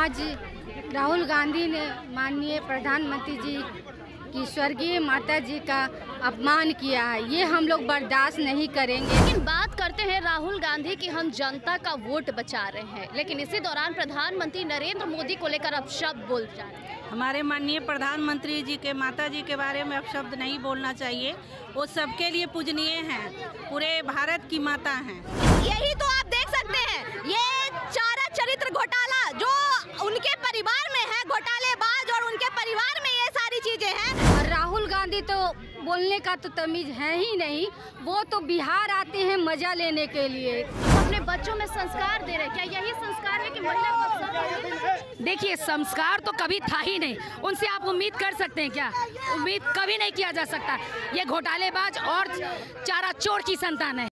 आज राहुल गांधी ने माननीय प्रधानमंत्री जी की स्वर्गीय माता जी का अपमान किया है, ये हम लोग बर्दाश्त नहीं करेंगे। लेकिन बात करते हैं राहुल गांधी की, हम जनता का वोट बचा रहे हैं, लेकिन इसी दौरान प्रधानमंत्री नरेंद्र मोदी को लेकर अब शब्द बोल जा रहे हैं। हमारे माननीय प्रधानमंत्री जी के माता जी के बारे में अब शब्द नहीं बोलना चाहिए। वो सबके लिए पूजनीय हैं, पूरे भारत की माता हैं। यही तो आप देख सकते हैं, ये चारा चरित्र घोटाला जो उनके परिवार में है, घोटालेबाज, और उनके परिवार में ये सारी चीजें हैं। और राहुल गांधी तो बोलने का तो तमीज है ही नहीं, वो तो बिहार आते हैं मजा लेने के लिए। अपने बच्चों में संस्कार दे रहे, क्या यही संस्कार है कि महिला को अवसर? देखिए, संस्कार तो कभी था ही नहीं, उनसे आप उम्मीद कर सकते हैं क्या? उम्मीद कभी नहीं किया जा सकता। ये घोटालेबाज और चारा चोर की संतान है।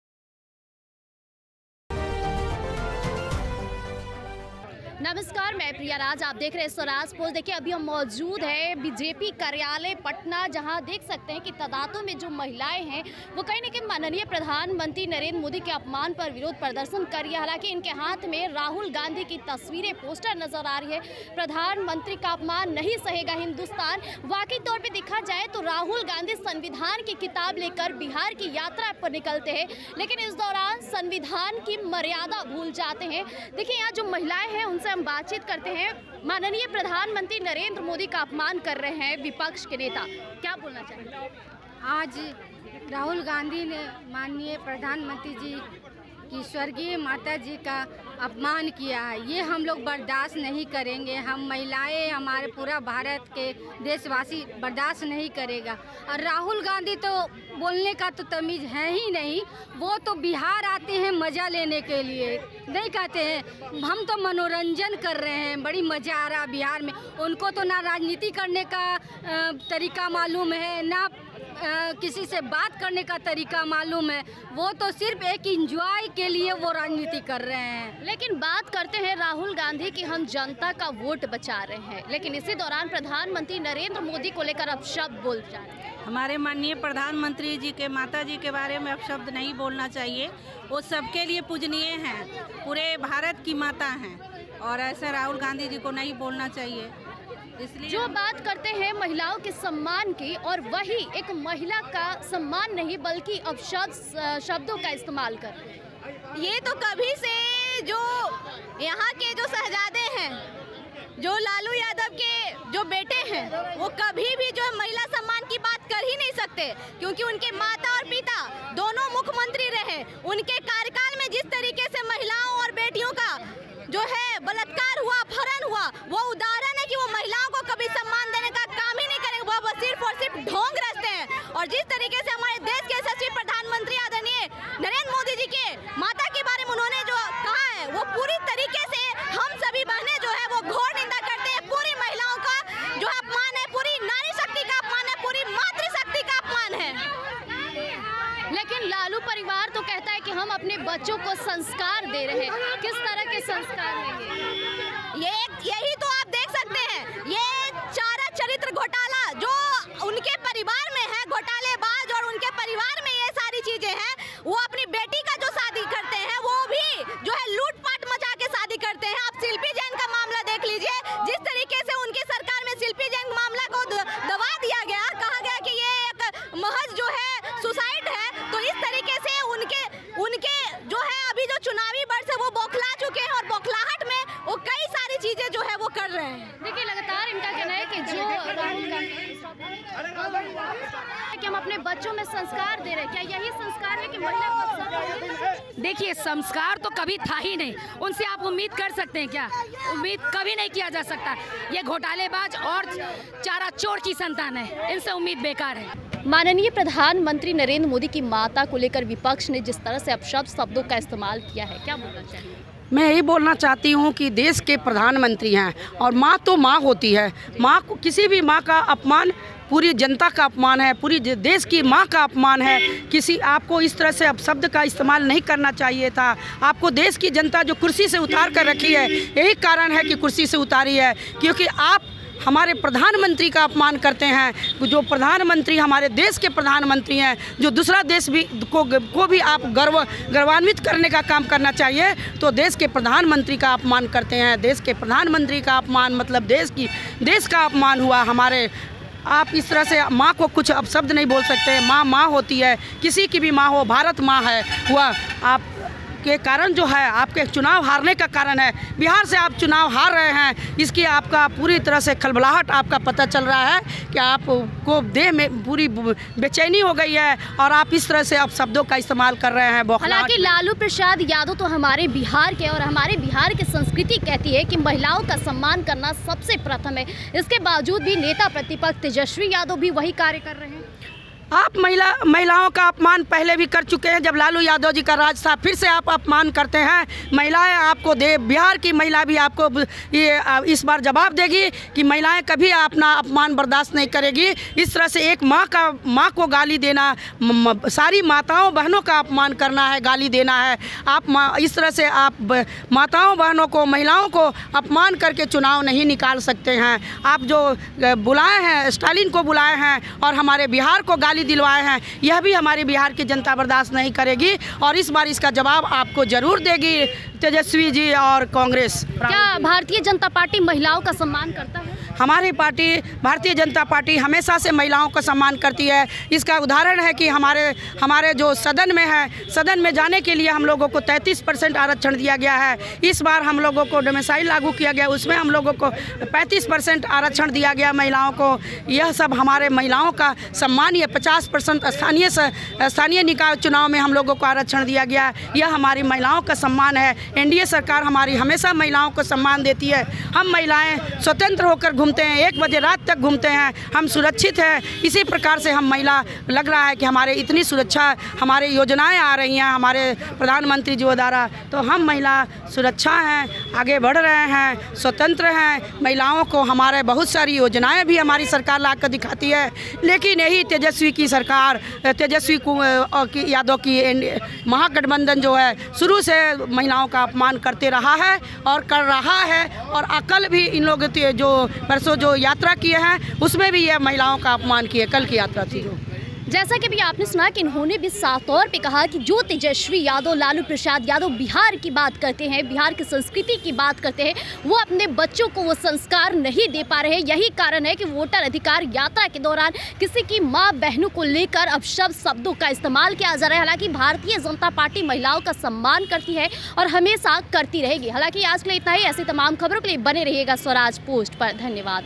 नमस्कार, मैं प्रिया राज, आप देख रहे हैं स्वराज पोस्ट। देखिए, अभी हम मौजूद हैं बीजेपी कार्यालय पटना, जहां देख सकते हैं कि तादादों में जो महिलाएं हैं वो कहीं न कहीं माननीय प्रधानमंत्री नरेंद्र मोदी के अपमान पर विरोध प्रदर्शन कर रही है। हालांकि इनके हाथ में राहुल गांधी की तस्वीरें, पोस्टर नजर आ रही है। प्रधानमंत्री का अपमान नहीं सहेगा हिंदुस्तान। वाकई तौर पर देखा जाए तो राहुल गांधी संविधान की किताब लेकर बिहार की यात्रा पर निकलते हैं, लेकिन इस दौरान संविधान की मर्यादा भूल जाते हैं। देखिए, यहाँ जो महिलाएं हैं उनसे हम बातचीत करते हैं। माननीय प्रधानमंत्री नरेंद्र मोदी का अपमान कर रहे हैं विपक्ष के नेता, क्या बोलना चाहेंगे? आज राहुल गांधी ने माननीय प्रधानमंत्री जी की स्वर्गीय माता जी का अपमान किया है, ये हम लोग बर्दाश्त नहीं करेंगे। हम महिलाएं, हमारे पूरा भारत के देशवासी बर्दाश्त नहीं करेगा। और राहुल गांधी तो बोलने का तो तमीज है ही नहीं, वो तो बिहार आते हैं मज़ा लेने के लिए। नहीं कहते हैं हम तो मनोरंजन कर रहे हैं, बड़ी मज़ा आ रहा बिहार में। उनको तो ना राजनीति करने का तरीका मालूम है, ना किसी से बात करने का तरीका मालूम है। वो तो सिर्फ एक एंजॉय के लिए वो राजनीति कर रहे हैं। लेकिन बात करते हैं राहुल गांधी की, हम जनता का वोट बचा रहे हैं, लेकिन इसी दौरान प्रधानमंत्री नरेंद्र मोदी को लेकर अब शब्द बोल जा रहे हैं। हमारे माननीय प्रधानमंत्री जी के माता जी के बारे में अब शब्द नहीं बोलना चाहिए। वो सबके लिए पूजनीय हैं, पूरे भारत की माता हैं, और ऐसे राहुल गांधी जी को नहीं बोलना चाहिए। इसलिए जो बात करते हैं महिलाओं के सम्मान की, और वही एक महिला का सम्मान नहीं बल्कि अब शब्दों का इस्तेमाल कर रहे हैं। ये तो कभी से जो यहाँ के जो शहजादे हैं, जो लालू यादव के जो बेटे हैं, वो कभी भी जो महिला सम्मान की बात कर ही नहीं सकते, क्योंकि उनके माता और पिता दोनों मुख्यमंत्री रहे। उनके कार्यकाल में जिस तरीके से महिलाओं और बेटियों का जो है बलात्कार हुआ, अपहरण हुआ, वो उदाहरण है कि वो महिलाओं को कभी सम्मान देने का काम ही नहीं करेंगे। वो सिर्फ और सिर्फ ढोंग रचते हैं। और जिस तरीके से हमारे देश के यशस्वी प्रधानमंत्री आदरणीय नरेंद्र मोदी जी के माता के बारे में उन्होंने जो कहा है, वो पूरी तरीके से हम सभी बहनें जो है वो घोर निंदा करते हैं। पूरी महिलाओं का जो अपमान है, पूरी नारी शक्ति का अपमान है, पूरी मातृशक्ति का अपमान है। लेकिन लालू परिवार तो कहता है कि हम अपने बच्चों को संस्कार दे रहे हैं। किस तरह के संस्कार हैं ये? यही तो आप देख सकते हैं, ये चारा चरित्र घोटाला जो उनके परिवार में है, घोटालेबाज, और उनके परिवार में ये सारी चीजें हैं। वो अपनी बेटी का जो शादी करते हैं, वो भी जो है लूटपाट मचा के शादी करते हैं। आप शिल्पी जैन का मामला देख लीजिए, जिस तरीके से उनकी सरकार में शिल्पी जैन मामला को दबा दिया गया, कहा गया कि ये एक महज जो है सुसाइड है। तो इस तरीके से उनके जो है अभी जो चुनावी वर्ष है वो बौखला चुके हैं, और बौखलाहट में वो कई सारी चीजें जो है वो कर रहे हैं। देखिए, लगातार इनका कहना है कि जो राहुल गांधी कि हम अपने बच्चों में संस्कार दे रहे हैं, क्या यही संस्कार है कि महिला को अवसर? देखिए, संस्कार तो कभी था ही नहीं, उनसे आप उम्मीद कर सकते हैं क्या? उम्मीद कभी नहीं किया जा सकता। ये घोटालेबाज और चारा चोर की संतान है, इनसे उम्मीद बेकार है। माननीय प्रधानमंत्री नरेंद्र मोदी की माता को लेकर विपक्ष ने जिस तरह से अपशब्द शब्दों का इस्तेमाल किया है, क्या बोलना चाहिए? मैं यही बोलना चाहती हूँ कि देश के प्रधानमंत्री हैं, और माँ तो माँ होती है। माँ को, किसी भी माँ का अपमान पूरी जनता का अपमान है, पूरी देश की माँ का अपमान है। किसी आपको इस तरह से अपशब्द का इस्तेमाल नहीं करना चाहिए था। आपको देश की जनता जो कुर्सी से उतार कर रखी है, यही कारण है कि कुर्सी से उतारी है, क्योंकि आप हमारे प्रधानमंत्री का अपमान करते हैं। जो प्रधानमंत्री हमारे देश के प्रधानमंत्री हैं, जो दूसरा देश भी को भी आप गौरवान्वित करने का काम करना चाहिए, तो देश के प्रधानमंत्री का अपमान करते हैं। देश के प्रधानमंत्री का अपमान मतलब देश का अपमान हुआ हमारे। आप इस तरह से माँ को कुछ अब शब्द नहीं बोल सकते। माँ माँ होती है, किसी की भी माँ हो, भारत माँ है। हुआ आप के कारण जो है आपके चुनाव हारने का कारण है। बिहार से आप चुनाव हार रहे हैं, इसकी आपका पूरी तरह से खलबलाहट आपका पता चल रहा है कि आपको देह में पूरी बेचैनी हो गई है और आप इस तरह से अब शब्दों का इस्तेमाल कर रहे हैं। हालांकि लालू प्रसाद यादव तो हमारे बिहार के और हमारे बिहार की संस्कृति कहती है कि महिलाओं का सम्मान करना सबसे प्रथम है। इसके बावजूद भी नेता प्रतिपक्ष तेजस्वी यादव भी वही कार्य कर रहे हैं। आप महिलाओं का अपमान पहले भी कर चुके हैं, जब लालू यादव जी का राज था। फिर से आप अपमान करते हैं। महिलाएं आपको बिहार की महिला भी आपको ये इस बार जवाब देगी कि महिलाएं कभी अपना अपमान बर्दाश्त नहीं करेगी। इस तरह से एक माँ को गाली देना, सारी माताओं बहनों का अपमान करना है, गाली देना है। आप इस तरह से आप माताओं बहनों को, महिलाओं को अपमान करके चुनाव नहीं निकाल सकते हैं। आप जो बुलाए हैं, स्टालिन को बुलाए हैं और हमारे बिहार को गाली दिलवाए हैं, यह भी हमारी बिहार की जनता बर्दाश्त नहीं करेगी और इस बार इसका जवाब आपको जरूर देगी तेजस्वी जी और कांग्रेस। क्या भारतीय जनता पार्टी महिलाओं का सम्मान करता है? हमारी पार्टी भारतीय जनता पार्टी हमेशा से महिलाओं का सम्मान करती है। इसका उदाहरण है कि हमारे जो सदन में है, सदन में जाने के लिए हम लोगों को 33% आरक्षण दिया गया है। इस बार हम लोगों को डोमिसाइल लागू किया गया, उसमें हम लोगों को 35% आरक्षण दिया गया महिलाओं को। यह सब हमारे महिलाओं का सम्मान। ये 50% स्थानीय निकाय चुनाव में हम लोगों को आरक्षण दिया गया। यह हमारी महिलाओं का सम्मान है। एनडीए सरकार हमारी हमेशा महिलाओं को सम्मान देती है। हम महिलाएं स्वतंत्र होकर घूमते हैं, 1 बजे रात तक घूमते हैं, हम सुरक्षित हैं। इसी प्रकार से हम महिला लग रहा है कि हमारे इतनी सुरक्षा, हमारे योजनाएं आ रही हैं हमारे प्रधानमंत्री जी द्वारा, तो हम महिला सुरक्षा हैं, आगे बढ़ रहे हैं, स्वतंत्र हैं। महिलाओं को हमारे बहुत सारी योजनाएं भी हमारी सरकार ला कर दिखाती है। लेकिन यही तेजस्वी की सरकार, तेजस्वी यादव की महागठबंधन जो है, शुरू से महिलाओं का अपमान करते रहा है और कर रहा है। और कल भी इन लोग जो परसों जो यात्रा किए हैं, उसमें भी ये महिलाओं का अपमान किए। कल की यात्रा थी जो, जैसा कि भी आपने सुना कि इन्होंने भी साफ तौर पे कहा कि जो तेजस्वी यादव, लालू प्रसाद यादव बिहार की बात करते हैं, बिहार की संस्कृति की बात करते हैं, वो अपने बच्चों को वो संस्कार नहीं दे पा रहे हैं। यही कारण है कि वोटर अधिकार यात्रा के दौरान किसी की माँ बहनों को लेकर अब शब्दों का इस्तेमाल किया जा रहा है। हालांकि भारतीय जनता पार्टी महिलाओं का सम्मान करती है और हमेशा करती रहेगी। हालांकि आज के लिए इतना ही। ऐसी तमाम खबरों के लिए बने रहिएगा स्वराज पोस्ट पर। धन्यवाद।